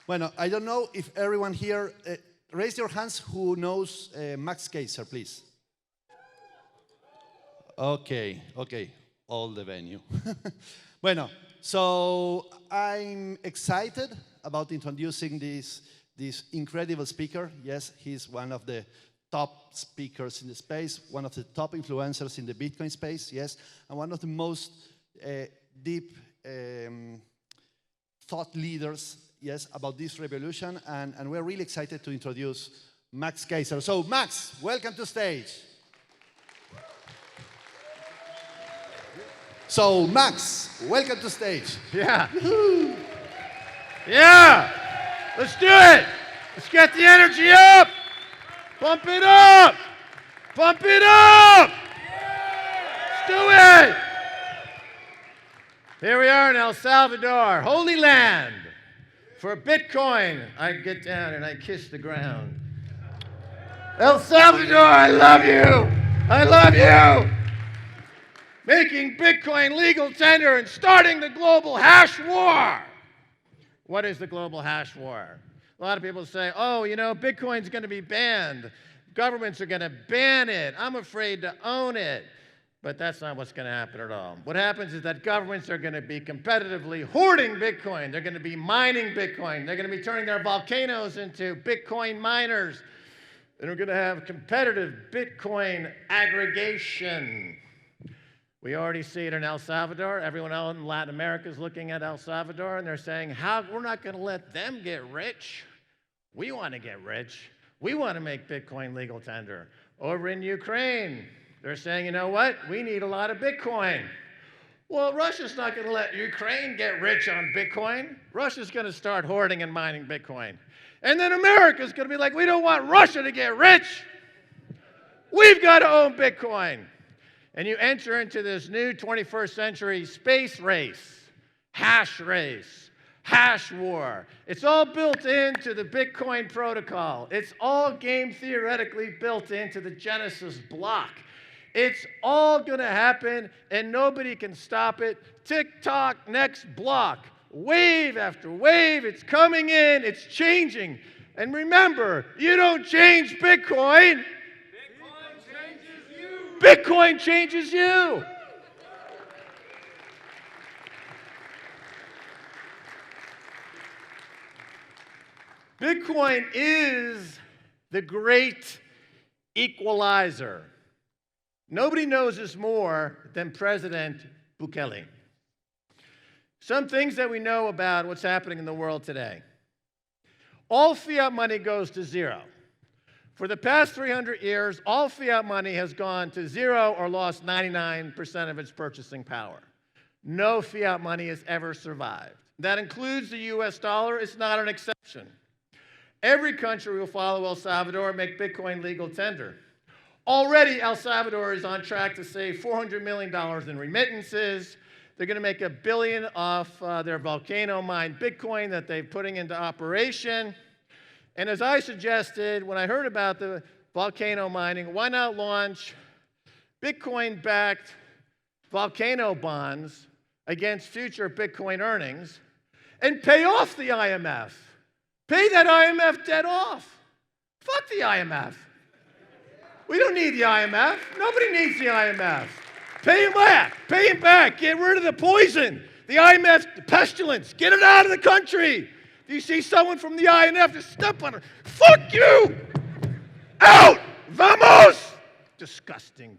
Bueno, I don't know if everyone here, raise your hands who knows Max Kaiser, please. Okay, okay, all the venue. Bueno, so I'm excited about introducing this incredible speaker. Yes, he's one of the top speakers in the space, one of the top influencers in the Bitcoin space, yes, and one of the most deep thought leaders, yes, about this revolution, and we're really excited to introduce Max Kaiser. So, Max, welcome to stage. So, Max, welcome to stage. Yeah. Yeah. Let's do it. Let's get the energy up. Pump it up. Pump it up. Let's do it. Here we are in El Salvador, Holy Land. For Bitcoin, I get down and I kiss the ground. El Salvador, I love you. I love you. Making Bitcoin legal tender and starting the global hash war. What is the global hash war? A lot of people say, oh, you know, Bitcoin's going to be banned. Governments are going to ban it. I'm afraid to own it. But that's not what's going to happen at all. What happens is that governments are going to be competitively hoarding Bitcoin. They're going to be mining Bitcoin. They're going to be turning their volcanoes into Bitcoin miners. And we're going to have competitive Bitcoin aggregation. We already see it in El Salvador. Everyone else in Latin America is looking at El Salvador, and they're saying, we're not going to let them get rich. We want to get rich. We want to make Bitcoin legal tender. Over in Ukraine, they're saying, you know what? We need a lot of Bitcoin. Well, Russia's not going to let Ukraine get rich on Bitcoin. Russia's going to start hoarding and mining Bitcoin. And then America's going to be like, we don't want Russia to get rich. We've got to own Bitcoin. And you enter into this new 21st century space race, hash war. It's all built into the Bitcoin protocol. It's all game theoretically built into the Genesis block. It's all going to happen, and nobody can stop it. Tick-tock, next block. Wave after wave, it's coming in, it's changing. And remember, you don't change Bitcoin. Bitcoin changes you. Bitcoin is the great equalizer. Nobody knows this more than President Bukele. Some things that we know about what's happening in the world today. All fiat money goes to zero. For the past 300 years, all fiat money has gone to zero or lost 99% of its purchasing power. No fiat money has ever survived. That includes the US dollar. It's not an exception. Every country will follow El Salvador and make Bitcoin legal tender. Already, El Salvador is on track to save $400 million in remittances. They're going to make $1 billion off their volcano mined Bitcoin that they're putting into operation. And as I suggested, when I heard about the volcano mining, why not launch Bitcoin-backed volcano bonds against future Bitcoin earnings and pay off the IMF? Pay that IMF debt off. Fuck the IMF. We don't need the IMF. Nobody needs the IMF. Pay him back. Pay him back. Get rid of the poison. The IMF, the pestilence. Get it out of the country. If you see someone from the IMF, just step on her. Fuck you! Out! Vamos! Disgusting.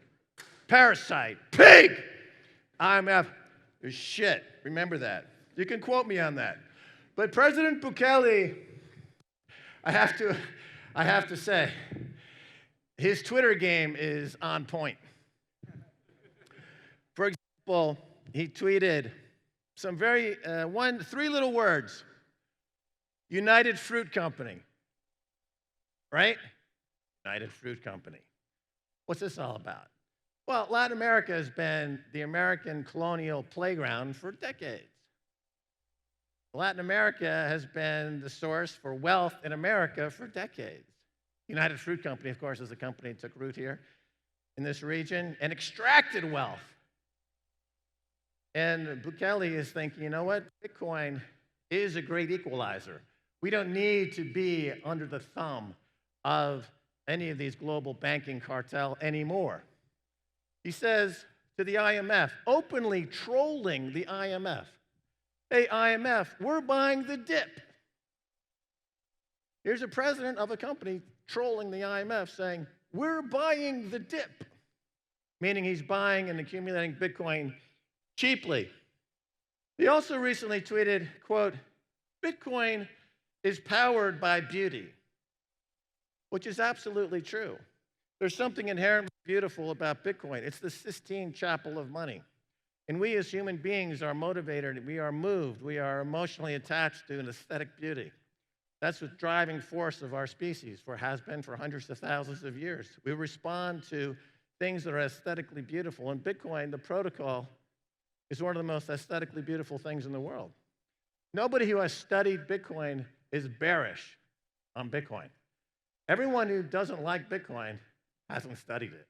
Parasite. Pig! IMF is shit. Remember that. You can quote me on that. But President Bukele, I have to say, his Twitter game is on point. For example, he tweeted some three little words. United Fruit Company, right? United Fruit Company. What's this all about? Well, Latin America has been the American colonial playground for decades. Latin America has been the source for wealth in America for decades. United Fruit Company, of course, is a company that took root here in this region and extracted wealth. And Bukele is thinking, you know what? Bitcoin is a great equalizer. We don't need to be under the thumb of any of these global banking cartel anymore. He says to the IMF, openly trolling the IMF, hey, IMF, we're buying the dip. Here's a president of a company trolling the IMF saying, we're buying the dip, meaning he's buying and accumulating Bitcoin cheaply. He also recently tweeted, quote, Bitcoin is powered by beauty, which is absolutely true. There's something inherently beautiful about Bitcoin. It's the Sistine Chapel of money. And we as human beings are motivated, we are moved, we are emotionally attached to an aesthetic beauty. That's the driving force of our species, has been for hundreds of thousands of years. We respond to things that are aesthetically beautiful. And Bitcoin, the protocol, is one of the most aesthetically beautiful things in the world. Nobody who has studied Bitcoin is bearish on Bitcoin. Everyone who doesn't like Bitcoin hasn't studied it.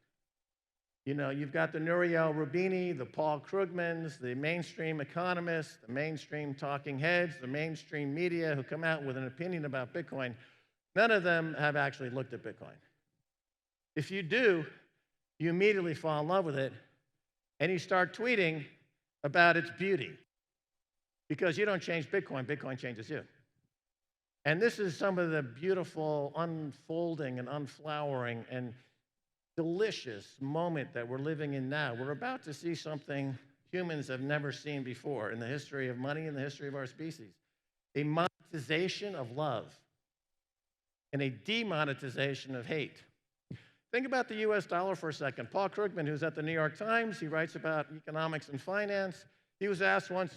You know, you've got the Nouriel Roubini, the Paul Krugmans, the mainstream economists, the mainstream talking heads, the mainstream media who come out with an opinion about Bitcoin. None of them have actually looked at Bitcoin. If you do, you immediately fall in love with it, and you start tweeting about its beauty. Because you don't change Bitcoin, Bitcoin changes you. And this is some of the beautiful unfolding and unflowering and delicious moment that we're living in now. We're about to see something humans have never seen before in the history of money, in the history of our species. A monetization of love and a demonetization of hate. Think about the US dollar for a second. Paul Krugman, who's at the New York Times, he writes about economics and finance. He was asked once,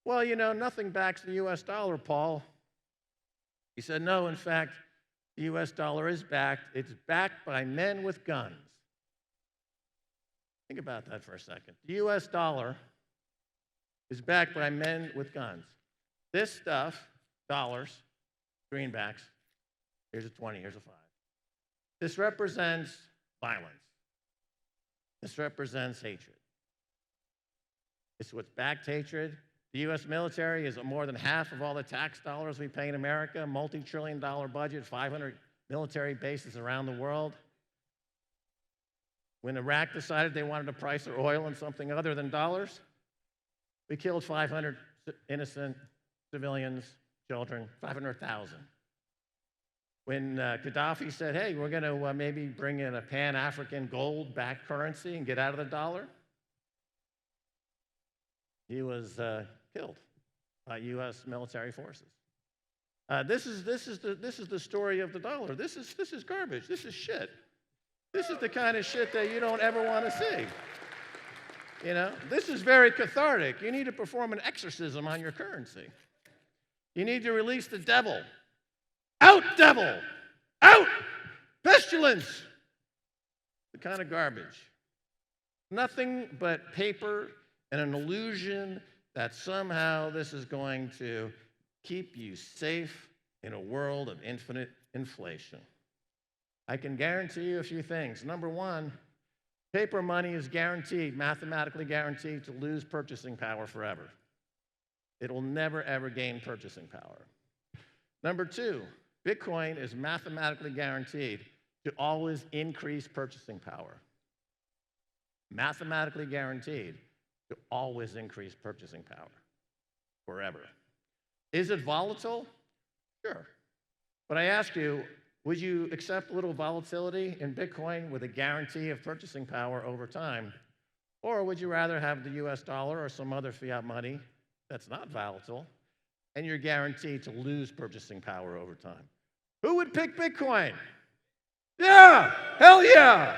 well, you know, nothing backs the US dollar, Paul. He said, no, in fact, the US dollar is backed. It's backed by men with guns. Think about that for a second. The US dollar is backed by men with guns. This stuff, dollars, greenbacks, here's a 20, here's a 5. This represents violence. This represents hatred. It's what's backed hatred. The US military is more than half of all the tax dollars we pay in America, multi-trillion-dollar budget, 500 military bases around the world. When Iraq decided they wanted to price their oil in something other than dollars, we killed 500 innocent civilians, children, 500,000. When Gaddafi said, hey, we're going to maybe bring in a Pan-African gold-backed currency and get out of the dollar, he was killed by U.S. military forces. This is the story of the dollar. This is garbage. This is shit. This is the kind of shit that you don't ever want to see. You know, this is very cathartic. You need to perform an exorcism on your currency. You need to release the devil. Out, devil! Out! Pestilence! The kind of garbage. Nothing but paper and an illusion that somehow this is going to keep you safe in a world of infinite inflation. I can guarantee you a few things. Number one, paper money is guaranteed, mathematically guaranteed, to lose purchasing power forever. It'll never, ever gain purchasing power. Number two, Bitcoin is mathematically guaranteed to always increase purchasing power. Mathematically guaranteed to always increase purchasing power forever. Is it volatile? Sure. But I ask you, would you accept a little volatility in Bitcoin with a guarantee of purchasing power over time? Or would you rather have the US dollar or some other fiat money that's not volatile and you're guaranteed to lose purchasing power over time? Who would pick Bitcoin? Yeah, hell yeah,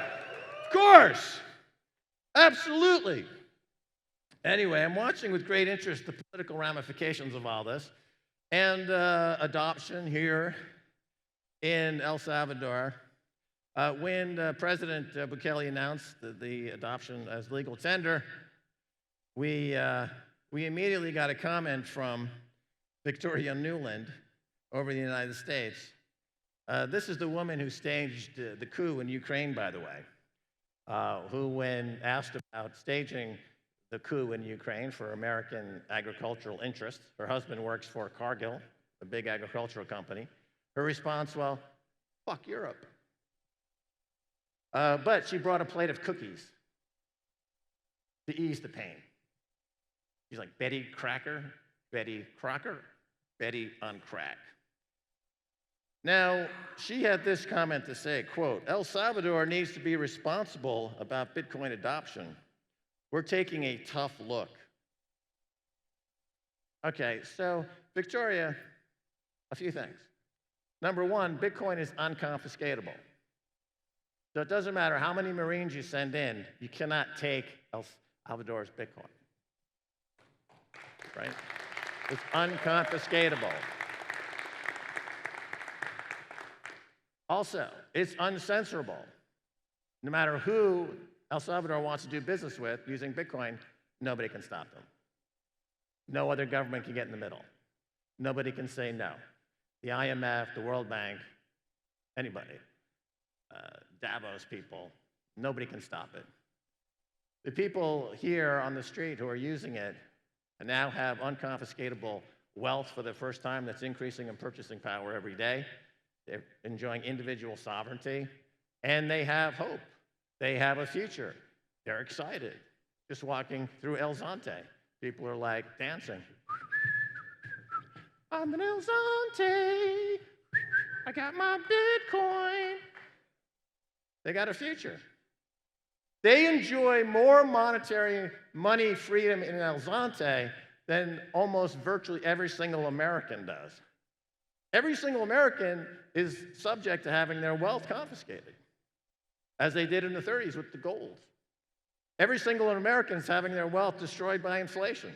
of course, absolutely. Anyway, I'm watching with great interest the political ramifications of all this and adoption here in El Salvador. When President Bukele announced the adoption as legal tender, we immediately got a comment from Victoria Nuland over in the United States. This is the woman who staged the coup in Ukraine, by the way, who, when asked about staging the coup in Ukraine for American agricultural interests, her husband works for Cargill, a big agricultural company. Her response, well, fuck Europe. But she brought a plate of cookies to ease the pain. She's like, Betty Crocker, Betty on crack. Now, she had this comment to say, quote, El Salvador needs to be responsible about Bitcoin adoption. We're taking a tough look. Okay, so Victoria, a few things. Number one, Bitcoin is unconfiscatable. So it doesn't matter how many Marines you send in, you cannot take El Salvador's Bitcoin. Right? It's unconfiscatable. Also, it's uncensorable. No matter who El Salvador wants to do business with using Bitcoin, nobody can stop them. No other government can get in the middle. Nobody can say no. The IMF, the World Bank, anybody, Davos people, nobody can stop it. The people here on the street who are using it now have unconfiscatable wealth for the first time that's increasing in purchasing power every day. They're enjoying individual sovereignty, and they have hope. They have a future. They're excited. Just walking through El Zonte, people are like dancing. I'm in El Zonte. I got my Bitcoin. They got a future. They enjoy more monetary money freedom in El Zonte than almost virtually every single American does. Every single American is subject to having their wealth confiscated, as they did in the 30s with the gold. Every single American is having their wealth destroyed by inflation.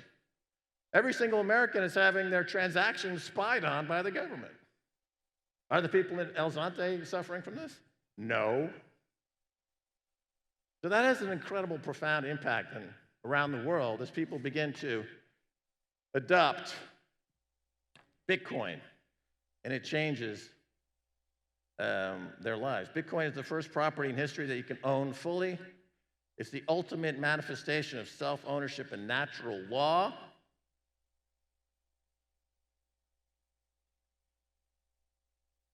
Every single American is having their transactions spied on by the government. Are the people in El Zonte suffering from this? No. So that has an incredible, profound impact around the world as people begin to adopt Bitcoin, and it changes their lives. Bitcoin is the first property in history that you can own fully. It's the ultimate manifestation of self-ownership and natural law.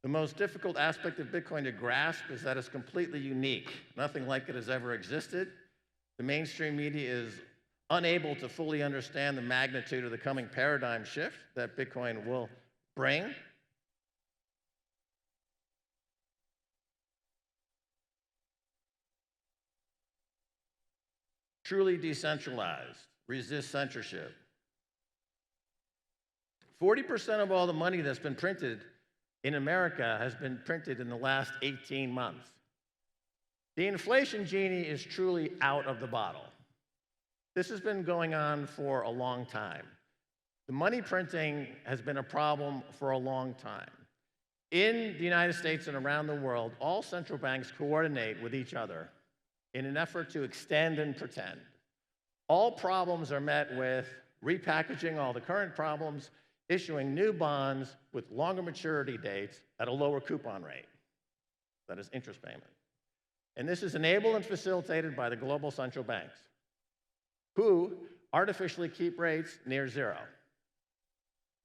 The most difficult aspect of Bitcoin to grasp is that it's completely unique. Nothing like it has ever existed. The mainstream media is unable to fully understand the magnitude of the coming paradigm shift that Bitcoin will bring. Truly decentralized, resist censorship. 40% of all the money that's been printed in America has been printed in the last 18 months. The inflation genie is truly out of the bottle. This has been going on for a long time. The money printing has been a problem for a long time. In the United States and around the world, all central banks coordinate with each other in an effort to extend and pretend. All problems are met with repackaging all the current problems, issuing new bonds with longer maturity dates at a lower coupon rate. That is interest payment. And this is enabled and facilitated by the global central banks, who artificially keep rates near zero.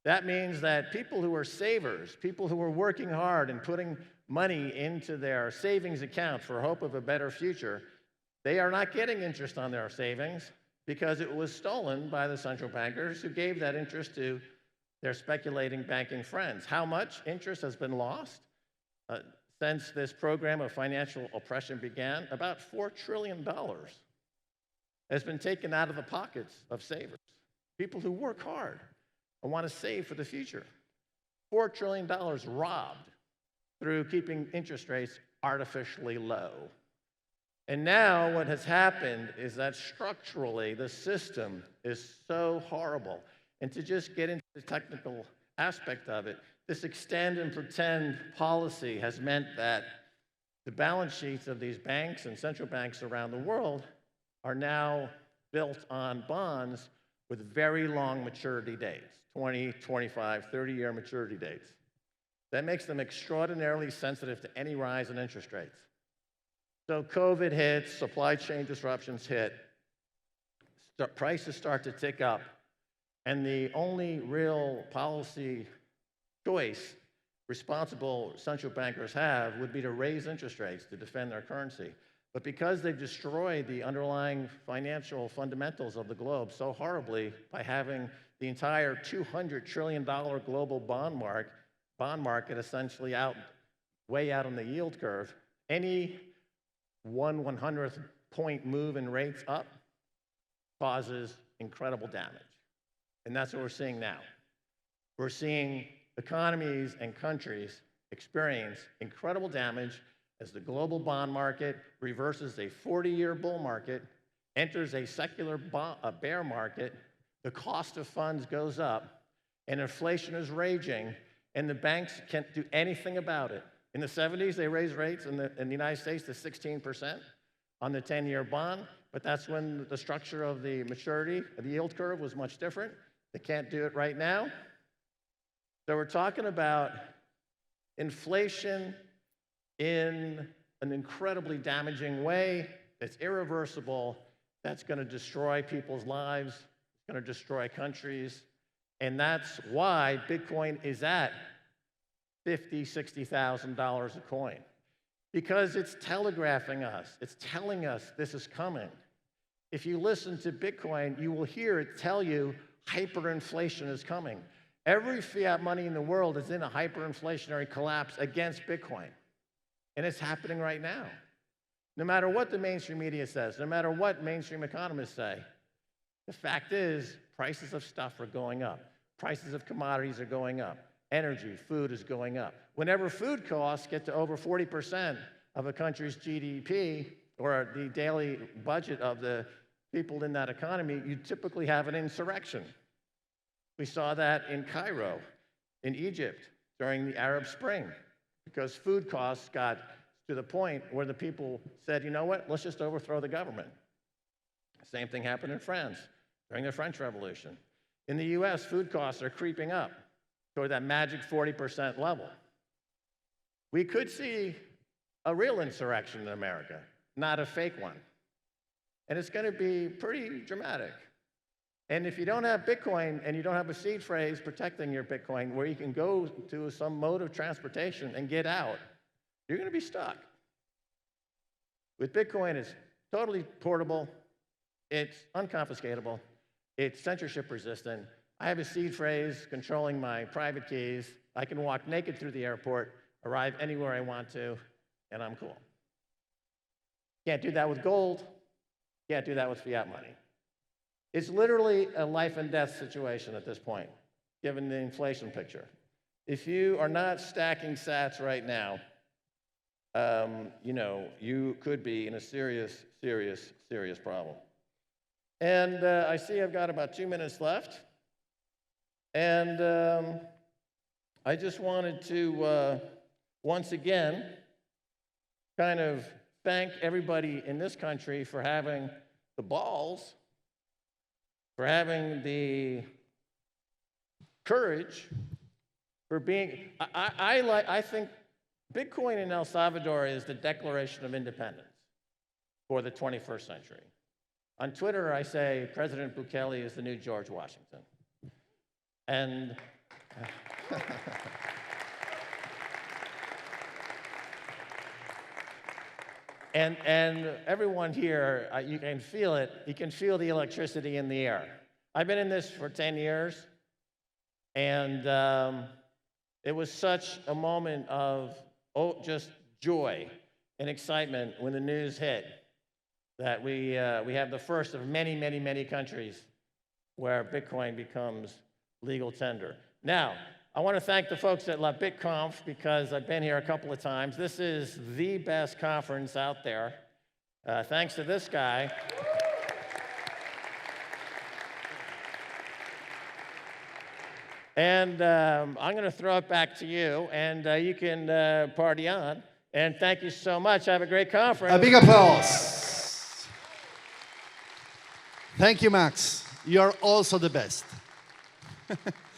That means that people who are savers, people who are working hard and putting money into their savings account for hope of a better future, they are not getting interest on their savings because it was stolen by the central bankers who gave that interest to their speculating banking friends. How much interest has been lost since this program of financial oppression began? About $4 trillion has been taken out of the pockets of savers, people who work hard and want to save for the future. $4 trillion robbed through keeping interest rates artificially low. And now what has happened is that structurally the system is so horrible. And to just get into the technical aspect of it, this extend and pretend policy has meant that the balance sheets of these banks and central banks around the world are now built on bonds with very long maturity dates, 20, 25, 30-year maturity dates. That makes them extraordinarily sensitive to any rise in interest rates. So COVID hits, supply chain disruptions hit, prices start to tick up, and the only real policy choice responsible central bankers have would be to raise interest rates to defend their currency. But because they've destroyed the underlying financial fundamentals of the globe so horribly by having the entire $200 trillion global bond market essentially way out on the yield curve, any 1/100th point move in rates up causes incredible damage. And that's what we're seeing now. We're seeing economies and countries experience incredible damage as the global bond market reverses a 40-year bull market, enters a secular bear market, the cost of funds goes up, and inflation is raging, and the banks can't do anything about it. In the 70s, they raised rates in the United States to 16% on the 10-year bond, but that's when the structure of the maturity of the yield curve was much different. They can't do it right now. So we're talking about inflation in an incredibly damaging way that's irreversible, that's going to destroy people's lives, it's going to destroy countries, and that's why Bitcoin is at $50,000, $60,000 a coin. Because it's telegraphing us, it's telling us this is coming. If you listen to Bitcoin, you will hear it tell you hyperinflation is coming. Every fiat money in the world is in a hyperinflationary collapse against Bitcoin. And it's happening right now. No matter what the mainstream media says, no matter what mainstream economists say, the fact is prices of stuff are going up. Prices of commodities are going up. Energy, food is going up. Whenever food costs get to over 40% of a country's GDP, or the daily budget of the people in that economy, you typically have an insurrection. We saw that in Cairo, in Egypt, during the Arab Spring, because food costs got to the point where the people said, you know what, let's just overthrow the government. Same thing happened in France during the French Revolution. In the US, food costs are creeping up toward that magic 40% level. We could see a real insurrection in America, not a fake one. And it's going to be pretty dramatic. And if you don't have Bitcoin and you don't have a seed phrase protecting your Bitcoin where you can go to some mode of transportation and get out, you're going to be stuck. With Bitcoin, it's totally portable, it's unconfiscatable, it's censorship resistant. I have a seed phrase controlling my private keys. I can walk naked through the airport, arrive anywhere I want to, and I'm cool. Can't do that with gold. Can't do that with fiat money. It's literally a life and death situation at this point, given the inflation picture. If you are not stacking sats right now, you could be in a serious, serious, serious problem. And I see I've got about 2 minutes left. And I just wanted to, once again, kind of thank everybody in this country for having the balls, for having the courage, for being, I think Bitcoin in El Salvador is the declaration of independence for the 21st century. On Twitter, I say President Bukele is the new George Washington. And and everyone here, you can feel it. You can feel the electricity in the air. I've been in this for 10 years, and it was such a moment of just joy and excitement when the news hit that we have the first of many, many, many countries where Bitcoin becomes legal tender. Now, I want to thank the folks at La BitConf because I've been here a couple of times. This is the best conference out there. Thanks to this guy. And I'm going to throw it back to you, and you can party on. And thank you so much. Have a great conference. A big applause. Thank you, Max. You're also the best.